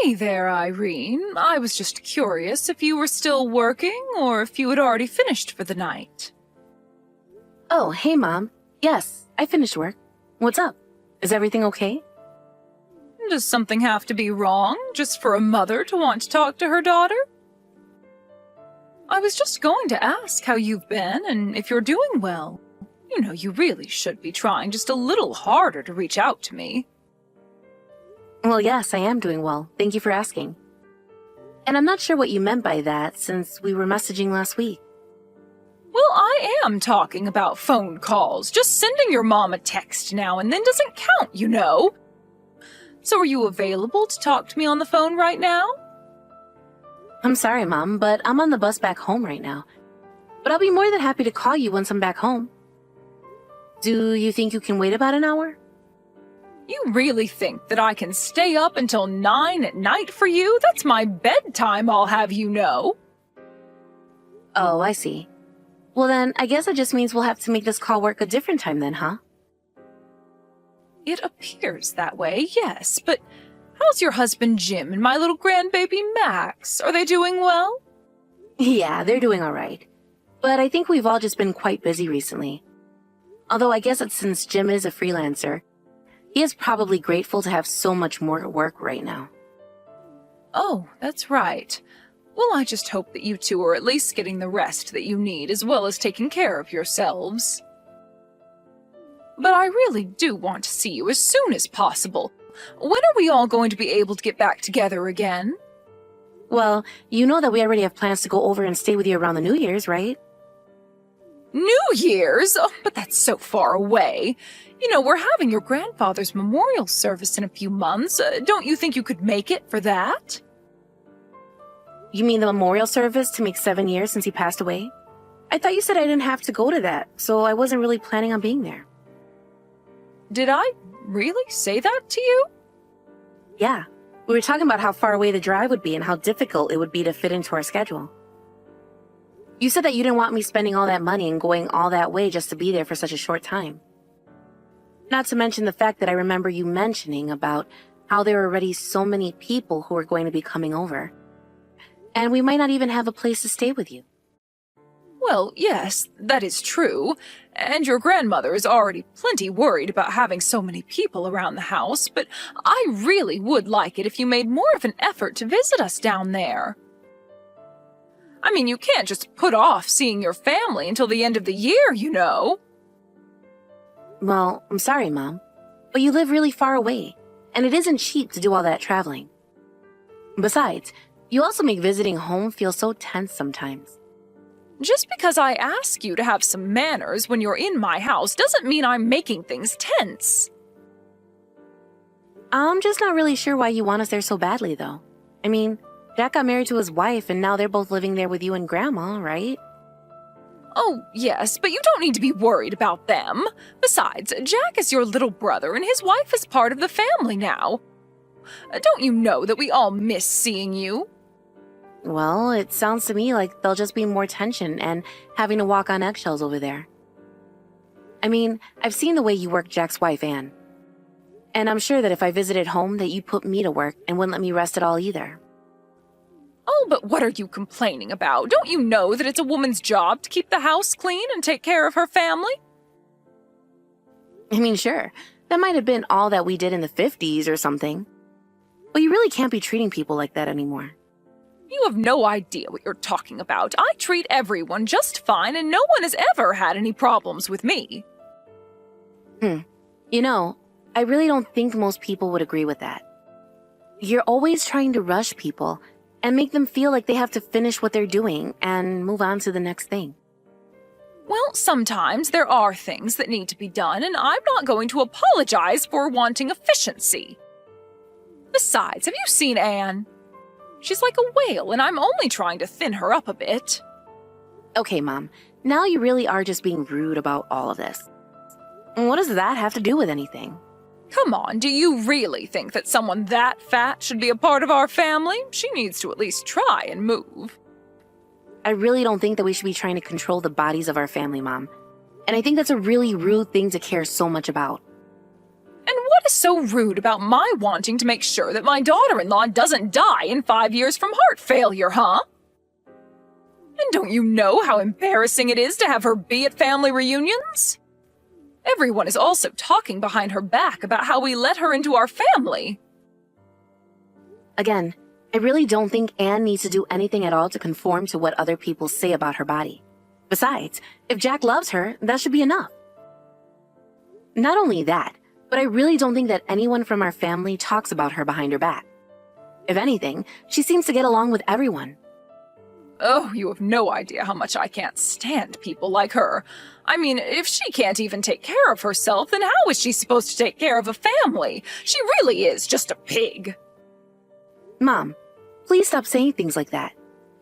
Hey there, Irene. I was just curious if you were still working or if you had already finished for the night. Oh, hey, Mom. Yes, I finished work. What's up? Is everything okay? Does something have to be wrong just for a mother to want to talk to her daughter? I was just going to ask how you've been and if you're doing well. You know, you really should be trying just a little harder to reach out to me. Well, yes, I am doing well. Thank you for asking. And I'm not sure what you meant by that, since we were messaging last week. Well, I am talking about phone calls. Just sending your mom a text now and then doesn't count, you know. So are you available to talk to me on the phone right now? I'm sorry, Mom, but I'm on the bus back home right now. But I'll be more than happy to call you once I'm back home. Do you think you can wait about an hour? You really think that I can stay up until 9 at night for you? That's my bedtime, I'll have you know. Oh, I see. Well then, I guess it just means we'll have to make this call work a different time then, huh? It appears that way, yes, but how's your husband Jim and my little grandbaby Max? Are they doing well? Yeah, they're doing alright. But I think we've all just been quite busy recently. Although I guess it's since Jim is a freelancer, he is probably grateful to have so much more work right now. Oh, that's right. Well, I just hope that you two are at least getting the rest that you need as well as taking care of yourselves. But I really do want to see you as soon as possible. When are we all going to be able to get back together again? Well, you know that we already have plans to go over and stay with you around the New Year's, right? New Year's? Oh, but that's so far away. You know, we're having your grandfather's memorial service in a few months. Don't you think you could make it for that? You mean the memorial service to make 7 years since he passed away? I thought you said I didn't have to go to that, so I wasn't really planning on being there. Did I really say that to you? Yeah, we were talking about how far away the drive would be and how difficult it would be to fit into our schedule. You said that you didn't want me spending all that money and going all that way just to be there for such a short time. Not to mention the fact that I remember you mentioning about how there are already so many people who are going to be coming over. And we might not even have a place to stay with you. Well, yes, that is true. And your grandmother is already plenty worried about having so many people around the house, but I really would like it if you made more of an effort to visit us down there. I mean, you can't just put off seeing your family until the end of the year, you know. Well, I'm sorry, Mom, but you live really far away, and it isn't cheap to do all that traveling. Besides, you also make visiting home feel so tense sometimes. Just because I ask you to have some manners when you're in my house doesn't mean I'm making things tense. I'm just not really sure why you want us there so badly, though. I mean, Jack got married to his wife, and now they're both living there with you and Grandma, right? Oh, yes, but you don't need to be worried about them. Besides, Jack is your little brother, and his wife is part of the family now. Don't you know that we all miss seeing you? Well, it sounds to me like there'll just be more tension and having to walk on eggshells over there. I mean, I've seen the way you work Jack's wife, Anne. And I'm sure that if I visited home that you'd put me to work and wouldn't let me rest at all either. Oh, but what are you complaining about? Don't you know that it's a woman's job to keep the house clean and take care of her family? I mean, sure, that might have been all that we did in the 50s or something. But you really can't be treating people like that anymore. You have no idea what you're talking about. I treat everyone just fine, and no one has ever had any problems with me. You know, I really don't think most people would agree with that. You're always trying to rush people and make them feel like they have to finish what they're doing and move on to the next thing. Well, sometimes there are things that need to be done, and I'm not going to apologize for wanting efficiency. Besides, have you seen Anne? She's like a whale, and I'm only trying to thin her up a bit. Okay, Mom, now you really are just being rude about all of this. And what does that have to do with anything? Come on, do you really think that someone that fat should be a part of our family? She needs to at least try and move. I really don't think that we should be trying to control the bodies of our family, Mom. And I think that's a really rude thing to care so much about. And what What is so rude about my wanting to make sure that my daughter-in-law doesn't die in 5 years from heart failure, huh? And don't you know how embarrassing it is to have her be at family reunions? Everyone is also talking behind her back about how we let her into our family. Again, I really don't think Anne needs to do anything at all to conform to what other people say about her body. Besides, if Jack loves her, that should be enough. Not only that, but I really don't think that anyone from our family talks about her behind her back. If anything, she seems to get along with everyone. Oh, you have no idea how much I can't stand people like her. I mean, if she can't even take care of herself, then how is she supposed to take care of a family? She really is just a pig. Mom, please stop saying things like that.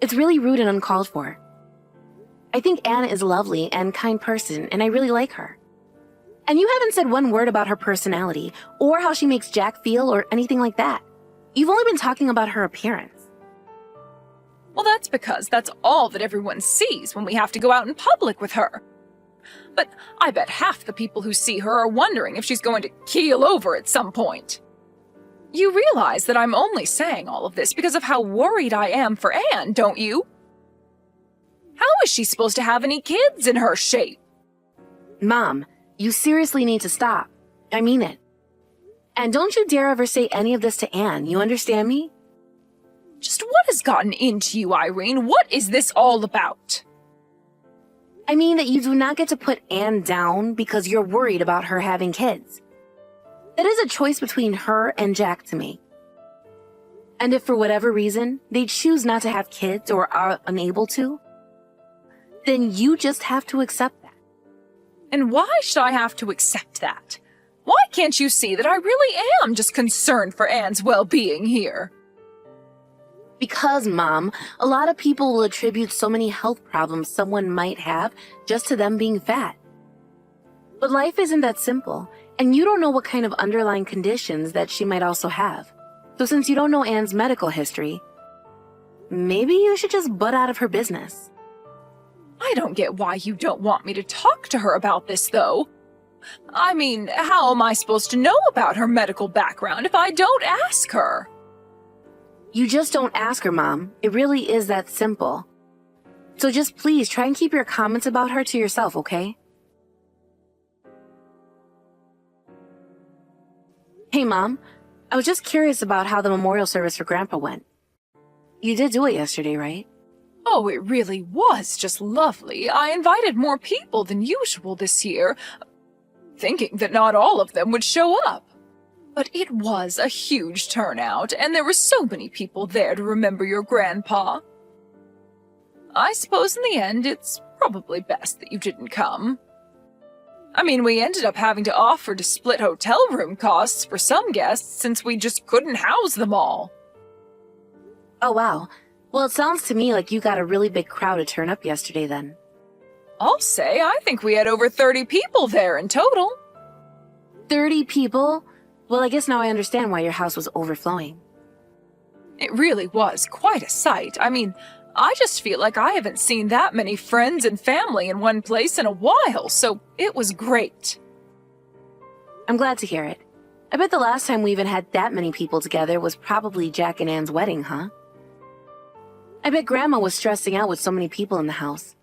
It's really rude and uncalled for. I think Anna is a lovely and kind person, and I really like her. And you haven't said one word about her personality, or how she makes Jack feel, or anything like that. You've only been talking about her appearance. Well, that's because that's all that everyone sees when we have to go out in public with her. But I bet half the people who see her are wondering if she's going to keel over at some point. You realize that I'm only saying all of this because of how worried I am for Anne, don't you? How is she supposed to have any kids in her shape? Mom, you seriously need to stop. I mean it. And don't you dare ever say any of this to Anne, you understand me? Just what has gotten into you, Irene? What is this all about? I mean that you do not get to put Anne down because you're worried about her having kids. That is a choice between her and Jack to make. And if for whatever reason they choose not to have kids or are unable to, then you just have to accept that. And why should I have to accept that? Why can't you see that I really am just concerned for Anne's well-being here? Because, Mom, a lot of people will attribute so many health problems someone might have just to them being fat. But life isn't that simple, and you don't know what kind of underlying conditions that she might also have. So since you don't know Anne's medical history, maybe you should just butt out of her business. I don't get why you don't want me to talk to her about this, though. I mean, how am I supposed to know about her medical background if I don't ask her? You just don't ask her, Mom. It really is that simple. So just please try and keep your comments about her to yourself, okay? Hey, Mom. I was just curious about how the memorial service for Grandpa went. You did do it yesterday, right? Oh, it really was just lovely. I invited more people than usual this year, thinking that not all of them would show up. But it was a huge turnout, and there were so many people there to remember your grandpa. I suppose in the end, it's probably best that you didn't come. I mean, we ended up having to offer to split hotel room costs for some guests since we just couldn't house them all. Oh, wow. Well, it sounds to me like you got a really big crowd to turn up yesterday then. I'll say I think we had over 30 people there in total. 30 people? Well, I guess now I understand why your house was overflowing. It really was quite a sight. I mean, I just feel like I haven't seen that many friends and family in one place in a while, so it was great. I'm glad to hear it. I bet the last time we even had that many people together was probably Jack and Anne's wedding, huh? I bet Grandma was stressing out with so many people in the house.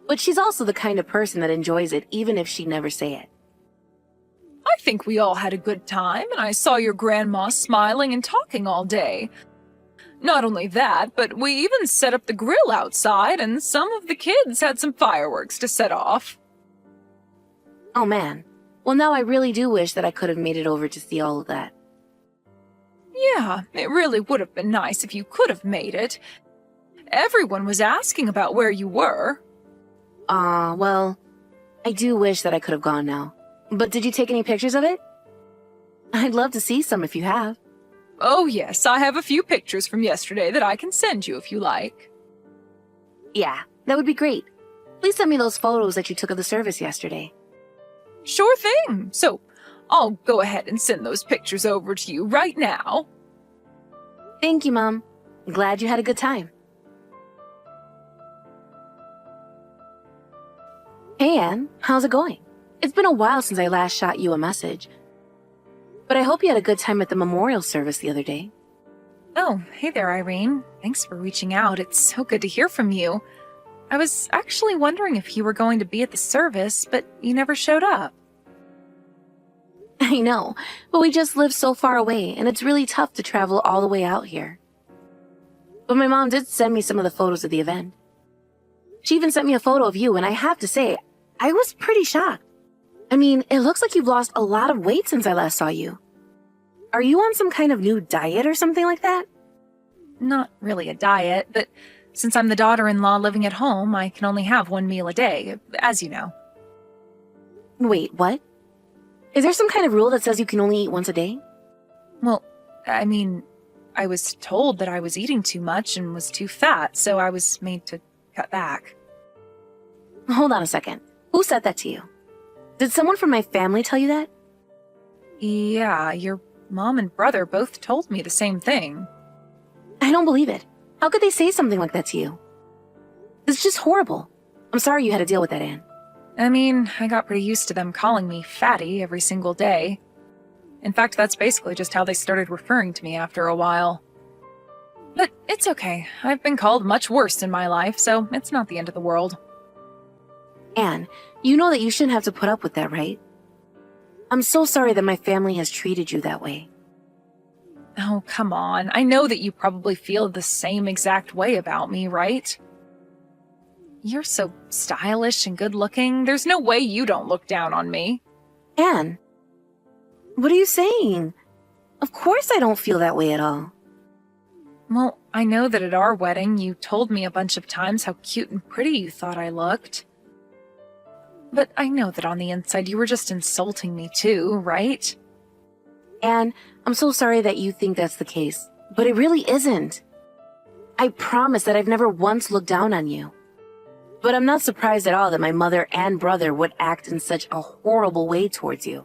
But she's also the kind of person that enjoys it even if she'd never say it. I think we all had a good time, and I saw your grandma smiling and talking all day. Not only that, but we even set up the grill outside, and some of the kids had some fireworks to set off. Oh man. Well, now I really do wish that I could have made it over to see all of that. Yeah, it really would have been nice if you could have made it. Everyone was asking about where you were. Well, I do wish that I could have gone now. But did you take any pictures of it? I'd love to see some if you have. Oh yes, I have a few pictures from yesterday that I can send you if you like. Yeah, that would be great. Please send me those photos that you took of the service yesterday. Sure thing. So, I'll go ahead and send those pictures over to you right now. Thank you, Mom. Glad you had a good time. Hey, Anne. How's it going? It's been a while since I last shot you a message. But I hope you had a good time at the memorial service the other day. Oh, hey there, Irene. Thanks for reaching out. It's so good to hear from you. I was actually wondering if you were going to be at the service, but you never showed up. I know, but we just live so far away, and it's really tough to travel all the way out here. But my mom did send me some of the photos of the event. She even sent me a photo of you, and I have to say, I was pretty shocked. I mean, it looks like you've lost a lot of weight since I last saw you. Are you on some kind of new diet or something like that? Not really a diet, but since I'm the daughter-in-law living at home, I can only have one meal a day, as you know. Wait, what? Is there some kind of rule that says you can only eat once a day? Well, I mean, I was told that I was eating too much and was too fat, so I was made to cut back. Hold on a second. Who said that to you? Did someone from my family tell you that? Yeah, your mom and brother both told me the same thing. I don't believe it. How could they say something like that to you? It's just horrible. I'm sorry you had to deal with that, Anne. I mean, I got pretty used to them calling me fatty every single day. In fact, that's basically just how they started referring to me after a while. But it's okay. I've been called much worse in my life, so it's not the end of the world. Anne, you know that you shouldn't have to put up with that, right? I'm so sorry that my family has treated you that way. Oh, come on. I know that you probably feel the same exact way about me, right? You're so stylish and good-looking. There's no way you don't look down on me. Anne, what are you saying? Of course I don't feel that way at all. Well, I know that at our wedding you told me a bunch of times how cute and pretty you thought I looked. But I know that on the inside you were just insulting me too, right? Anne, I'm so sorry that you think that's the case, but it really isn't. I promise that I've never once looked down on you. But I'm not surprised at all that my mother and brother would act in such a horrible way towards you.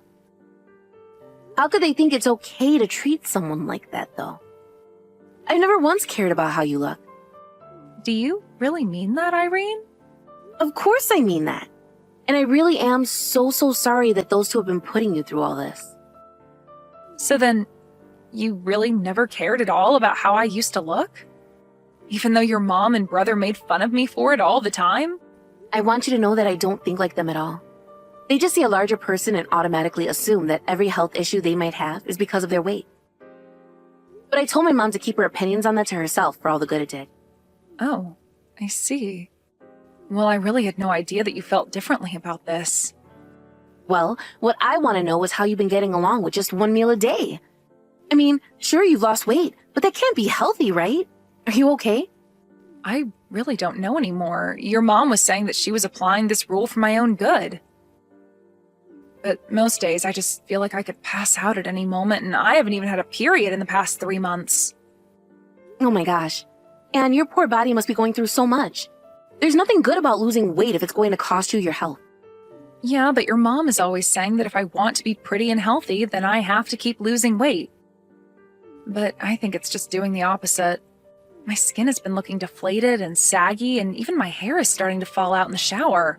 How could they think it's okay to treat someone like that, though? I've never once cared about how you look. Do you really mean that, Irene? Of course I mean that. And I really am so sorry that those two have been putting you through all this. So then, you really never cared at all about how I used to look? Even though your mom and brother made fun of me for it all the time? I want you to know that I don't think like them at all. They just see a larger person and automatically assume that every health issue they might have is because of their weight. But I told my mom to keep her opinions on that to herself for all the good it did. Oh, I see. Well, I really had no idea that you felt differently about this. Well, what I want to know is how you've been getting along with just one meal a day. I mean, sure, you've lost weight, but that can't be healthy, right? Are you okay? I really don't know anymore. Your mom was saying that she was applying this rule for my own good. But most days I just feel like I could pass out at any moment, and I haven't even had a period in the past 3 months. Oh my gosh. And your poor body must be going through so much. There's nothing good about losing weight if it's going to cost you your health. Yeah, but your mom is always saying that if I want to be pretty and healthy, then I have to keep losing weight. But I think it's just doing the opposite. My skin has been looking deflated and saggy, and even my hair is starting to fall out in the shower.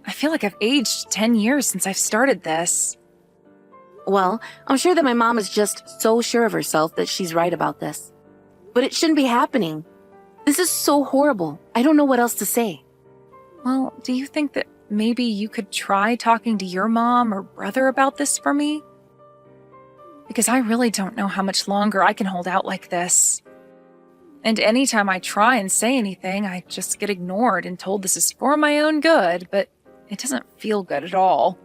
I feel like I've aged 10 years since I've started this. Well, I'm sure that my mom is just so sure of herself that she's right about this. But it shouldn't be happening. This is so horrible. I don't know what else to say. Well, do you think that maybe you could try talking to your mom or brother about this for me? Because I really don't know how much longer I can hold out like this. And anytime I try and say anything, I just get ignored and told this is for my own good, but it doesn't feel good at all.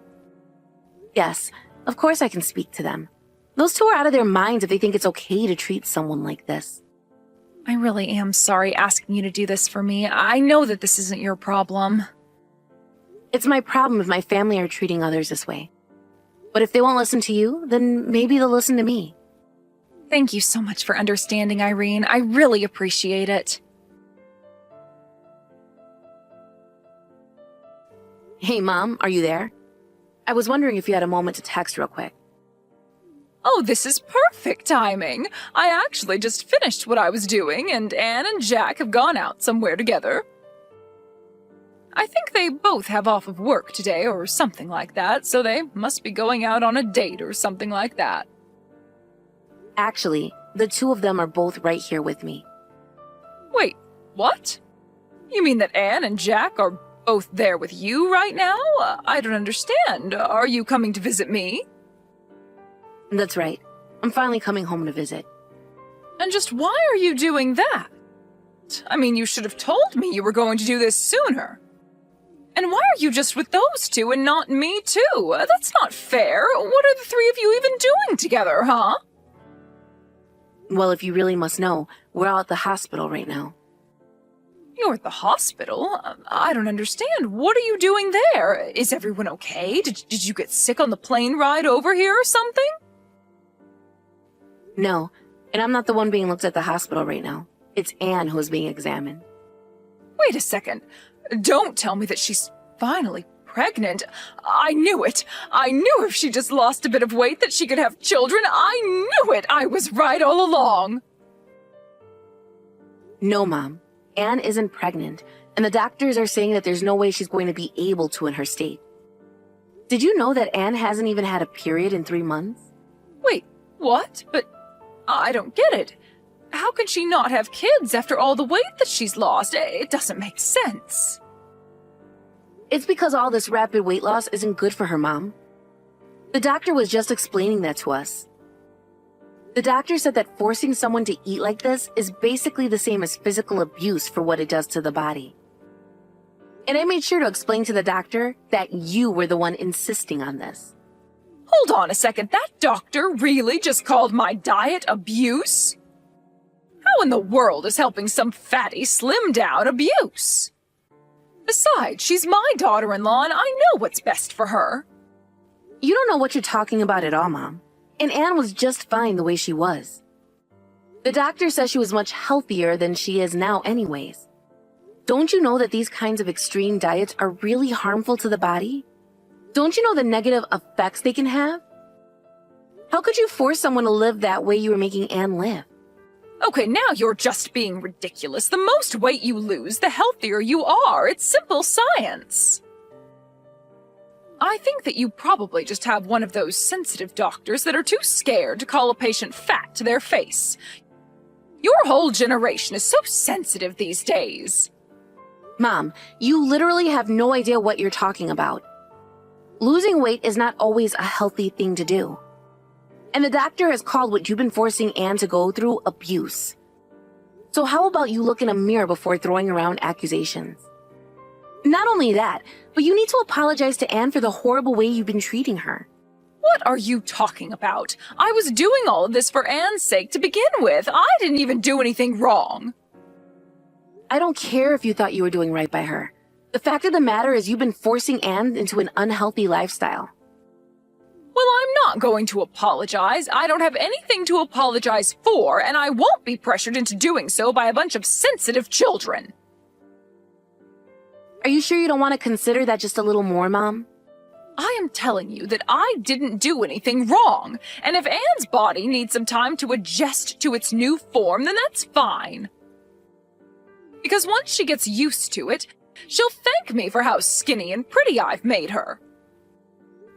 Yes, of course I can speak to them. Those two are out of their minds if they think it's okay to treat someone like this. I really am sorry asking you to do this for me. I know that this isn't your problem. It's my problem if my family are treating others this way. But if they won't listen to you, then maybe they'll listen to me. Thank you so much for understanding, Irene. I really appreciate it. Hey, Mom, are you there? I was wondering if you had a moment to text real quick. Oh, this is perfect timing. I actually just finished what I was doing, and Anne and Jack have gone out somewhere together. I think they both have off of work today or something like that, so they must be going out on a date or something like that. Actually, the two of them are both right here with me. Wait, what? You mean that Anne and Jack are both there with you right now? I don't understand. Are you coming to visit me? That's right. I'm finally coming home to visit. And just why are you doing that? I mean, you should have told me you were going to do this sooner. And why are you just with those two and not me too? That's not fair. What are the three of you even doing together, huh? Well, if you really must know, we're all at the hospital right now. You're at the hospital? I don't understand. What are you doing there? Is everyone okay? Did you get sick on the plane ride over here or something? No, and I'm not the one being looked at the hospital right now. It's Anne who is being examined. Wait a second. Don't tell me that she's finally pregnant. I knew it. I knew if she just lost a bit of weight that she could have children. I knew it. I was right all along. No, Mom. Anne isn't pregnant, and the doctors are saying that there's no way she's going to be able to in her state. Did you know that Anne hasn't even had a period in 3 months? Wait, what? But I don't get it. How can she not have kids after all the weight that she's lost? It doesn't make sense. It's because all this rapid weight loss isn't good for her, Mom. The doctor was just explaining that to us. The doctor said that forcing someone to eat like this is basically the same as physical abuse for what it does to the body. And I made sure to explain to the doctor that you were the one insisting on this. Hold on a second. That doctor really just called my diet abuse? How in the world is helping some fatty slim down abuse? Besides, she's my daughter-in-law and I know what's best for her. You don't know what you're talking about at all, Mom. And Anne was just fine the way she was. The doctor says she was much healthier than she is now anyways. Don't you know that these kinds of extreme diets are really harmful to the body? Don't you know the negative effects they can have? How could you force someone to live that way you were making Anne live? Okay, now you're just being ridiculous. The most weight you lose, the healthier you are. It's simple science. I think that you probably just have one of those sensitive doctors that are too scared to call a patient fat to their face. Your whole generation is so sensitive these days. Mom, you literally have no idea what you're talking about. Losing weight is not always a healthy thing to do. And the doctor has called what you've been forcing Anne to go through abuse. So how about you look in a mirror before throwing around accusations? Not only that, but you need to apologize to Anne for the horrible way you've been treating her. What are you talking about? I was doing all of this for Anne's sake to begin with. I didn't even do anything wrong. I don't care if you thought you were doing right by her. The fact of the matter is you've been forcing Anne into an unhealthy lifestyle. Well, I'm not going to apologize. I don't have anything to apologize for, and I won't be pressured into doing so by a bunch of sensitive children. Are you sure you don't want to consider that just a little more, Mom? I am telling you that I didn't do anything wrong, and if Anne's body needs some time to adjust to its new form, then that's fine. Because once she gets used to it, she'll thank me for how skinny and pretty I've made her.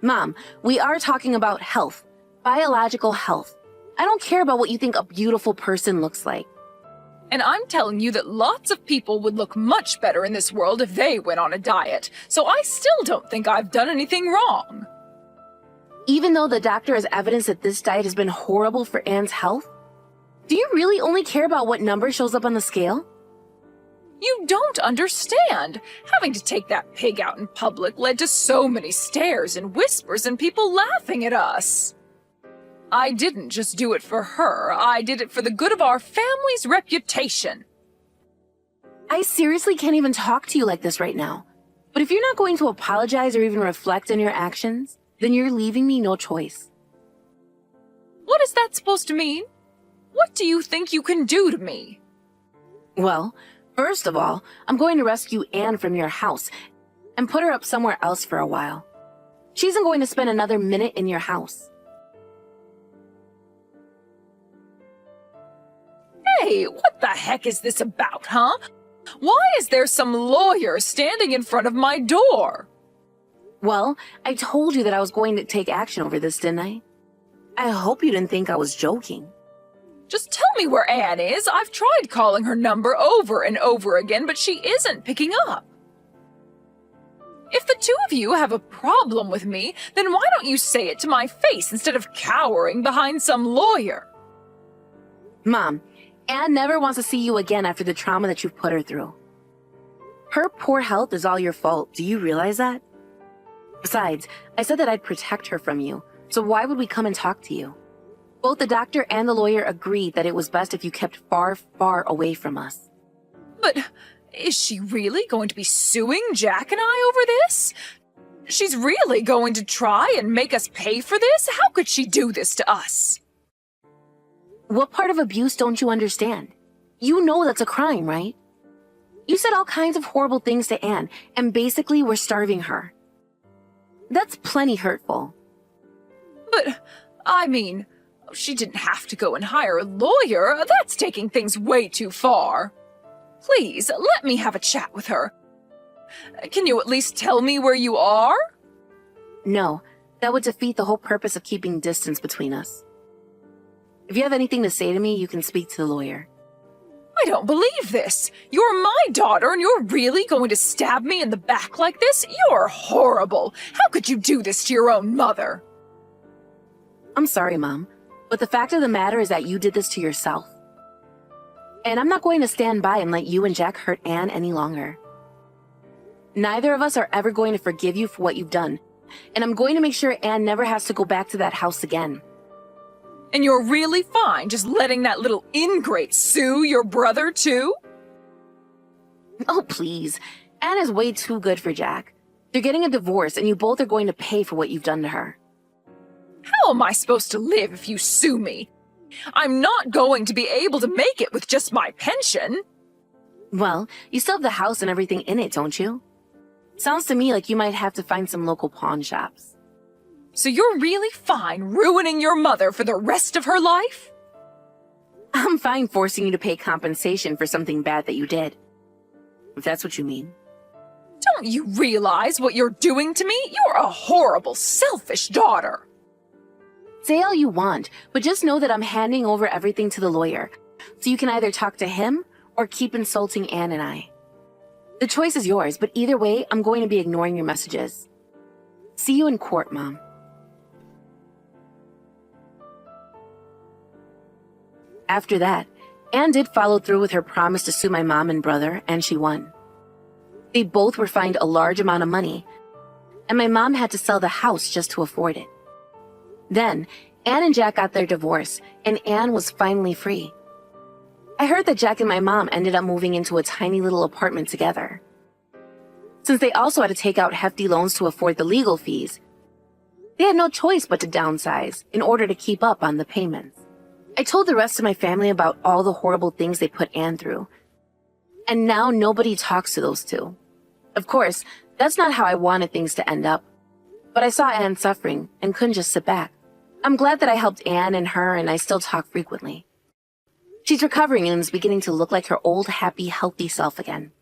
Mom, we are talking about health, biological health. I don't care about what you think a beautiful person looks like. And I'm telling you that lots of people would look much better in this world if they went on a diet, so I still don't think I've done anything wrong. Even though the doctor has evidence that this diet has been horrible for Anne's health? Do you really only care about what number shows up on the scale? You don't understand. Having to take that pig out in public led to so many stares and whispers and people laughing at us. I didn't just do it for her. I did it for the good of our family's reputation. I seriously can't even talk to you like this right now. But if you're not going to apologize or even reflect on your actions, then you're leaving me no choice. What is that supposed to mean? What do you think you can do to me? Well, first of all, I'm going to rescue Anne from your house and put her up somewhere else for a while. She isn't going to spend another minute in your house. Hey, what the heck is this about, huh? Why is there some lawyer standing in front of my door? Well, I told you that I was going to take action over this, didn't I? I hope you didn't think I was joking. Just tell me where Anne is. I've tried calling her number over and over again, but she isn't picking up. If the two of you have a problem with me, then why don't you say it to my face instead of cowering behind some lawyer? Mom, Anne never wants to see you again after the trauma that you've put her through. Her poor health is all your fault. Do you realize that? Besides, I said that I'd protect her from you, so why would we come and talk to you? Both the doctor and the lawyer agreed that it was best if you kept far, far away from us. But is she really going to be suing Jack and I over this? She's really going to try and make us pay for this? How could she do this to us? What part of abuse don't you understand? You know that's a crime, right? You said all kinds of horrible things to Anne, and basically were starving her. That's plenty hurtful. But, I mean, she didn't have to go and hire a lawyer. That's taking things way too far. Please, let me have a chat with her. Can you at least tell me where you are? No, that would defeat the whole purpose of keeping distance between us. If you have anything to say to me, you can speak to the lawyer. I don't believe this. You're my daughter and you're really going to stab me in the back like this? You're horrible. How could you do this to your own mother? I'm sorry, Mom, but the fact of the matter is that you did this to yourself. And I'm not going to stand by and let you and Jack hurt Anne any longer. Neither of us are ever going to forgive you for what you've done, and I'm going to make sure Anne never has to go back to that house again. And you're really fine just letting that little ingrate sue your brother too? Oh, please. Anne is way too good for Jack. They're getting a divorce, and you both are going to pay for what you've done to her. How am I supposed to live if you sue me? I'm not going to be able to make it with just my pension. Well, you still have the house and everything in it, don't you? Sounds to me like you might have to find some local pawn shops. So you're really fine ruining your mother for the rest of her life? I'm fine forcing you to pay compensation for something bad that you did. If that's what you mean. Don't you realize what you're doing to me? You're a horrible, selfish daughter. Say all you want, but just know that I'm handing over everything to the lawyer, so you can either talk to him or keep insulting Anne and I. The choice is yours, but either way, I'm going to be ignoring your messages. See you in court, Mom. After that, Anne did follow through with her promise to sue my mom and brother, and she won. They both were fined a large amount of money, and my mom had to sell the house just to afford it. Then, Anne and Jack got their divorce, and Anne was finally free. I heard that Jack and my mom ended up moving into a tiny little apartment together. Since they also had to take out hefty loans to afford the legal fees, they had no choice but to downsize in order to keep up on the payments. I told the rest of my family about all the horrible things they put Anne through, and now nobody talks to those two. Of course, that's not how I wanted things to end up, but I saw Anne suffering and couldn't just sit back. I'm glad that I helped Anne and her, and I still talk frequently. She's recovering and is beginning to look like her old, happy, healthy self again.